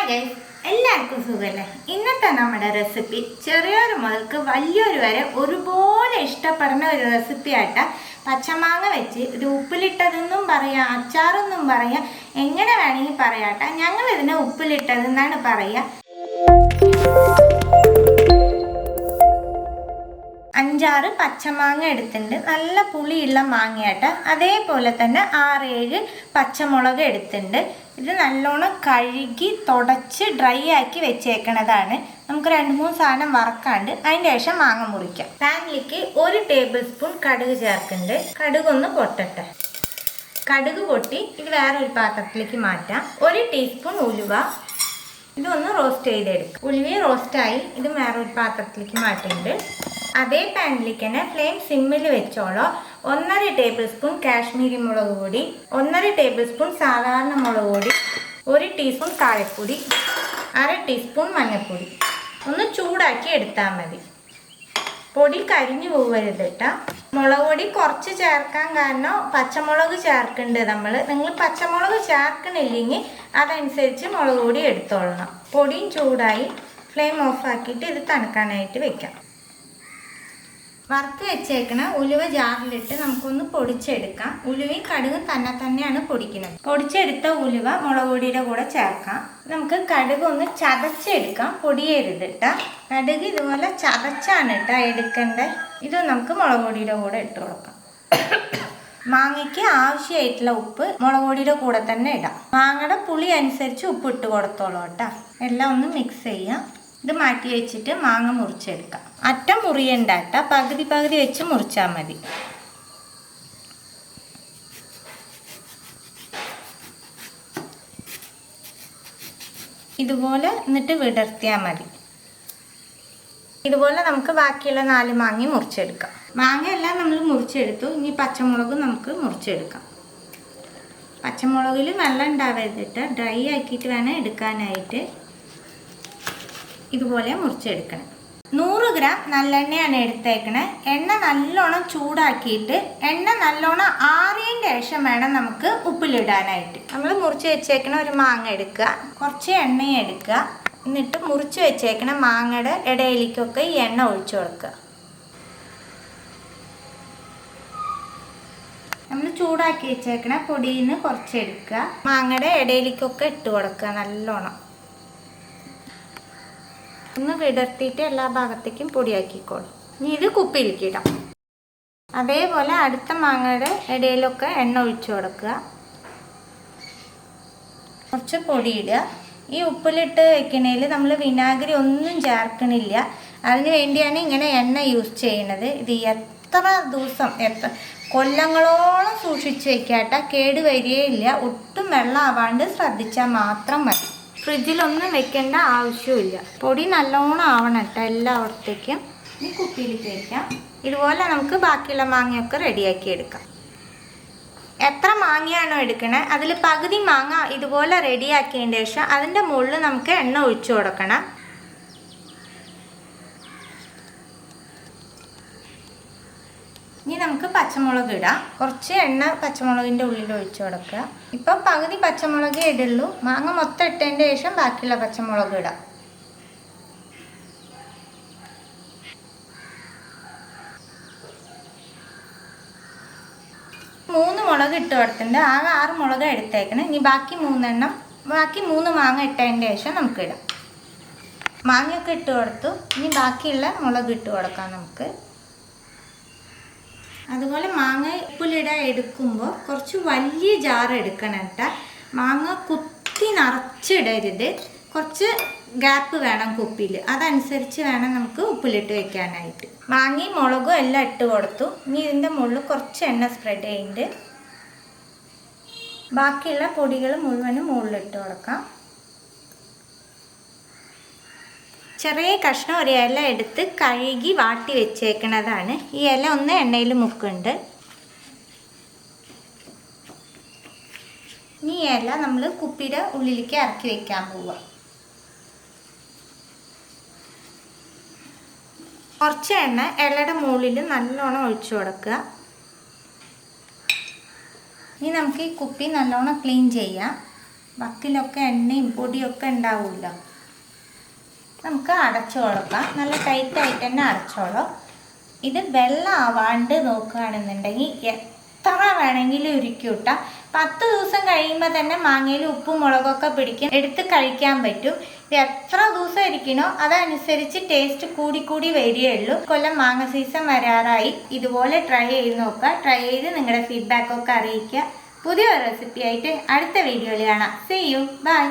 Hi guys, എല്ലാവർക്കും സുഖമല്ലേ? ഇന്നത്തെ നമ്മുടെ റെസിപ്പി ചെറിയൊരു മുതൽക്ക് വലിയൊരു വരെ ഒരുപോലെ ഇഷ്ടപ്പെടുന്ന ഒരു റെസിപ്പി ആയിട്ടാ. പച്ചമാങ്ങ വെച്ച് ഇത് ഉപ്പിലിട്ടതെന്നും പറയാം, അച്ചാറെന്നും പറയാം, എങ്ങനെ വേണമെങ്കിൽ പറയാട്ടാ. ഞങ്ങൾ ഇതിനെ ഉപ്പിലിട്ടതെന്നാണ് പറയുക. 5-6 പച്ചമാങ്ങ എടുത്തിട്ടുണ്ട്. നല്ല പുളിയുള്ള മാങ്ങയാട്ട. അതേപോലെ തന്നെ 6-7 പച്ചമുളക് എടുത്തിട്ടുണ്ട്. ഇത് നല്ലോണം കഴുകി തുടച്ച് ഡ്രൈ ആക്കി വെച്ചേക്കണതാണ്. നമുക്ക് 2-3 സാധനം വറക്കാണ്ട് അതിന് ശേഷം മാങ്ങ മുറിക്കാം. പാനിലേക്ക് 1 ടേബിൾ സ്പൂൺ കടുക് ചേർക്കുന്നുണ്ട്. കടുക് ഒന്ന് പൊട്ടട്ടെ. കടുക് പൊട്ടി ഇത് വേറൊരു പാത്രത്തിലേക്ക് മാറ്റാം. 1 ടീസ്പൂൺ ഉലുവ, ഇതൊന്ന് റോസ്റ്റ് ചെയ്തെടുക്കും. ഉലുവ റോസ്റ്റായി ഇത് വേറൊരു പാത്രത്തിലേക്ക് മാറ്റുന്നുണ്ട്. അതേ പാനിലേക്ക് തന്നെ ഫ്ലെയിം സിമ്മിൽ വെച്ചോളോ. 1.5 ടേബിൾ സ്പൂൺ കാശ്മീരി മുളക് പൊടി, 1.5 ടേബിൾ സ്പൂൺ സാധാരണ മുളക് പൊടി, 1 ടീസ്പൂൺ കായപ്പൊടി, 1/2 ടീസ്പൂൺ മഞ്ഞൾപ്പൊടി. ഒന്ന് ചൂടാക്കി എടുത്താൽ മതി. പൊടി കരിഞ്ഞു പോകരുത് കേട്ടോ. മുളക് പൊടി കുറച്ച് ചേർക്കാൻ കാരണം പച്ചമുളക് ചേർക്കുന്നുണ്ട് നിങ്ങൾ പച്ചമുളക് ചേർക്കണില്ലെങ്കിൽ അതനുസരിച്ച് മുളക് പൊടി എടുത്തോളണം. പൊടിയും ചൂടായി ഫ്ലെയിം ഓഫ് ആക്കിയിട്ട് ഇത് തണുക്കാനായിട്ട് വെക്കാം. വറുത്ത് വെച്ചേക്കണ ഉലുവ ജാറിലിട്ട് നമുക്കൊന്ന് പൊടിച്ചെടുക്കാം. ഉലുവയും കടുകും തന്നെയാണ് പൊടിക്കുന്നത്. പൊടിച്ചെടുത്ത ഉലുവ മുളക് പൊടിയുടെ കൂടെ ചേർക്കാം. നമുക്ക് കടുക് ഒന്ന് ചതച്ചെടുക്കാം, പൊടിയരുത് കേട്ടോ. കടുക് ഇതുപോലെ ചതച്ചാണ് കേട്ടോ എടുക്കേണ്ടത്. ഇത് നമുക്ക് മുളക് പൊടിയുടെ കൂടെ ഇട്ട് കൊടുക്കാം. മാങ്ങയ്ക്ക് ആവശ്യമായിട്ടുള്ള ഉപ്പ് മുളക് പൊടിയുടെ കൂടെ തന്നെ ഇടാം. മാങ്ങയുടെ പുളി അനുസരിച്ച് ഉപ്പ് ഇട്ട് കൊടുത്തോളൂ കേട്ടോ. എല്ലാം ഒന്ന് മിക്സ് ചെയ്യാം. ഇത് മാറ്റി വെച്ചിട്ട് മാങ്ങ മുറിച്ചെടുക്കാം. അറ്റം മുറിയണ്ടാട്ട, പകുതി വെച്ച് മുറിച്ചാൽ മതി. ഇതുപോലെ എന്നിട്ട് വിടർത്തിയാൽ മതി. ഇതുപോലെ നമുക്ക് ബാക്കിയുള്ള 4 മാങ്ങ മുറിച്ചെടുക്കാം. മാങ്ങയെല്ലാം നമ്മൾ മുറിച്ചെടുത്തു. ഇനി പച്ചമുളക് നമുക്ക് മുറിച്ചെടുക്കാം. പച്ചമുളകിൽ വെള്ളം ഉണ്ടാവരുതിട്ട് ഡ്രൈ ആക്കിയിട്ട് വേണം എടുക്കാനായിട്ട്. ഇതുപോലെ മുറിച്ചെടുക്കണം. 100 ഗ്രാം നല്ലെണ്ണയാണ് എടുത്തേക്കണേ. എണ്ണ നല്ലോണം ചൂടാക്കിയിട്ട് എണ്ണ നല്ലോണം ആറിയതിൻ്റെ ശേഷം വേണം നമുക്ക് ഉപ്പിലിടാനായിട്ട്. നമ്മൾ മുറിച്ച് വെച്ചേക്കണ ഒരു മാങ്ങ എടുക്കുക, കുറച്ച് എണ്ണയും എടുക്കുക. എന്നിട്ട് മുറിച്ച് വെച്ചേക്കണ മാങ്ങയുടെ ഇടയിലേക്കൊക്കെ ഈ എണ്ണ ഒഴിച്ചു കൊടുക്കുക. നമ്മൾ ചൂടാക്കി വെച്ചേക്കണ പൊടിയിൽ നിന്ന് കുറച്ചെടുക്കുക, മാങ്ങയുടെ ഇടയിലേക്കൊക്കെ ഇട്ട് കൊടുക്കുക നല്ലോണം. ഒന്ന് വിടർത്തിയിട്ട് എല്ലാ ഭാഗത്തേക്കും പൊടിയാക്കിക്കോളും. ഇനി ഇത് കുപ്പിയിലേക്ക് ഇടാം. അതേപോലെ അടുത്ത മാങ്ങയുടെ ഇടയിലൊക്കെ എണ്ണ ഒഴിച്ചു കൊടുക്കുക, കുറച്ച് പൊടിയിടുക. ഈ ഉപ്പിലിട്ട് വെക്കണേൽ നമ്മൾ വിനാഗിരി ഒന്നും ചേർക്കണില്ല. അതിന് വേണ്ടിയാണ് ഇങ്ങനെ എണ്ണ യൂസ് ചെയ്യണത്. ഇത് എത്ര ദിവസം കൊല്ലങ്ങളോളം സൂക്ഷിച്ച് വെക്കാട്ട, കേട് വരികയില്ല. ഒട്ടും വെള്ളം ആവാണ്ട് ശ്രദ്ധിച്ചാൽ മാത്രം മതി. ഫ്രിഡ്ജിലൊന്നും വെക്കേണ്ട ആവശ്യമില്ല. പൊടി നല്ലോണം ആവണം കേട്ടോ എല്ലായിടത്തേക്കും. ഇനി കുപ്പിയിലേക്ക് വയ്ക്കാം. ഇതുപോലെ നമുക്ക് ബാക്കിയുള്ള മാങ്ങയൊക്കെ റെഡിയാക്കി എടുക്കാം. എത്ര മാങ്ങയാണോ എടുക്കണേ അതിൽ പകുതി മാങ്ങ ഇതുപോലെ റെഡിയാക്കിയതിൻ്റെ ശേഷം അതിൻ്റെ മുകളിൽ നമുക്ക് എണ്ണ ഒഴിച്ചു കൊടുക്കണം. ഇനി നമുക്ക് പച്ചമുളക് ഇടാം. കുറച്ച് എണ്ണ പച്ചമുളകിൻ്റെ ഉള്ളിൽ ഒഴിച്ചു കൊടുക്കുക. ഇപ്പം പകുതി പച്ചമുളക് ഇടുള്ളൂ. മാങ്ങ മൊത്തം ഇട്ടതിൻ്റെ ശേഷം ബാക്കിയുള്ള പച്ചമുളക് ഇടാം. മൂന്ന് മുളക് ഇട്ട് കൊടുത്തിട്ടുണ്ട്. ആകെ 6 മുളക് എടുത്തേക്കണം. ഇനി ബാക്കി 3 മാങ്ങ ഇട്ടതിൻ്റെ ശേഷം നമുക്ക് ഇടാം. മാങ്ങയൊക്കെ ഇട്ട് കൊടുത്തു. ഇനി ബാക്കിയുള്ള മുളക് ഇട്ട് കൊടുക്കാം നമുക്ക്. അതുപോലെ മാങ്ങ ഉപ്പിലിടാൻ എടുക്കുമ്പോൾ കുറച്ച് വലിയ ജാർ എടുക്കണം കേട്ടോ. മാങ്ങ കുത്തി നിറച്ചിടരുത്. കുറച്ച് ഗ്യാപ്പ് വേണം കുപ്പിയിൽ. അതനുസരിച്ച് വേണം നമുക്ക് ഉപ്പിലിട്ട് വെക്കാനായിട്ട്. മാങ്ങയും മുളകും എല്ലാം ഇട്ട് കൊടുത്തു. ഇനി ഇതിൻ്റെ മുകളിൽ കുറച്ച് എണ്ണ സ്പ്രെഡ് ചെയ്യുന്നുണ്ട്. ബാക്കിയുള്ള പൊടികൾ മുഴുവനും മുകളിലിട്ട് കൊടുക്കാം. ചെറിയ കഷ്ണം ഒരു ഇല എടുത്ത് കഴുകി വാട്ടി വെച്ചേക്കണതാണ്. ഈ ഇല ഒന്ന് എണ്ണയിൽ മുക്കുന്നുണ്ട്. ഈ ഇല നമ്മൾ കുപ്പിയുടെ ഉള്ളിലേക്ക് ഇറക്കി വെക്കാൻ പോവുക. കുറച്ച് എണ്ണ ഇലയുടെ മുകളിൽ നല്ലോണം ഒഴിച്ചു കൊടുക്കുക. ഇനി നമുക്ക് ഈ കുപ്പി നല്ലോണം ക്ലീൻ ചെയ്യാം. വക്കിലൊക്കെ എണ്ണയും പൊടിയൊക്കെ ഉണ്ടാവുമല്ലോ. നമുക്ക് അടച്ചു കൊടുക്കാം. നല്ല ടൈറ്റായിട്ട് തന്നെ അടച്ചോളൂ. ഇത് വെള്ളം ആവാണ്ട് നോക്കുകയാണെന്നുണ്ടെങ്കിൽ എത്ര വേണമെങ്കിലും ഉരുക്കൂട്ടാം. 10 ദിവസം കഴിയുമ്പോൾ തന്നെ മാങ്ങയിൽ ഉപ്പും മുളകൊക്കെ പിടിക്കും, എടുത്ത് കഴിക്കാൻ പറ്റും. ഇത് എത്ര ദിവസം ഇരിക്കണോ അതനുസരിച്ച് ടേസ്റ്റ് കൂടി വരികയുള്ളൂ. കൊല്ലം മാങ്ങ സീസൺ വരാറായി. ഇതുപോലെ ട്രൈ ചെയ്ത് നോക്കുക. ട്രൈ ചെയ്ത് നിങ്ങളുടെ ഫീഡ്ബാക്കൊക്കെ അറിയിക്കുക. പുതിയൊരു റെസിപ്പി ആയിട്ട് അടുത്ത വീഡിയോയിൽ കാണാം. See you. Bye.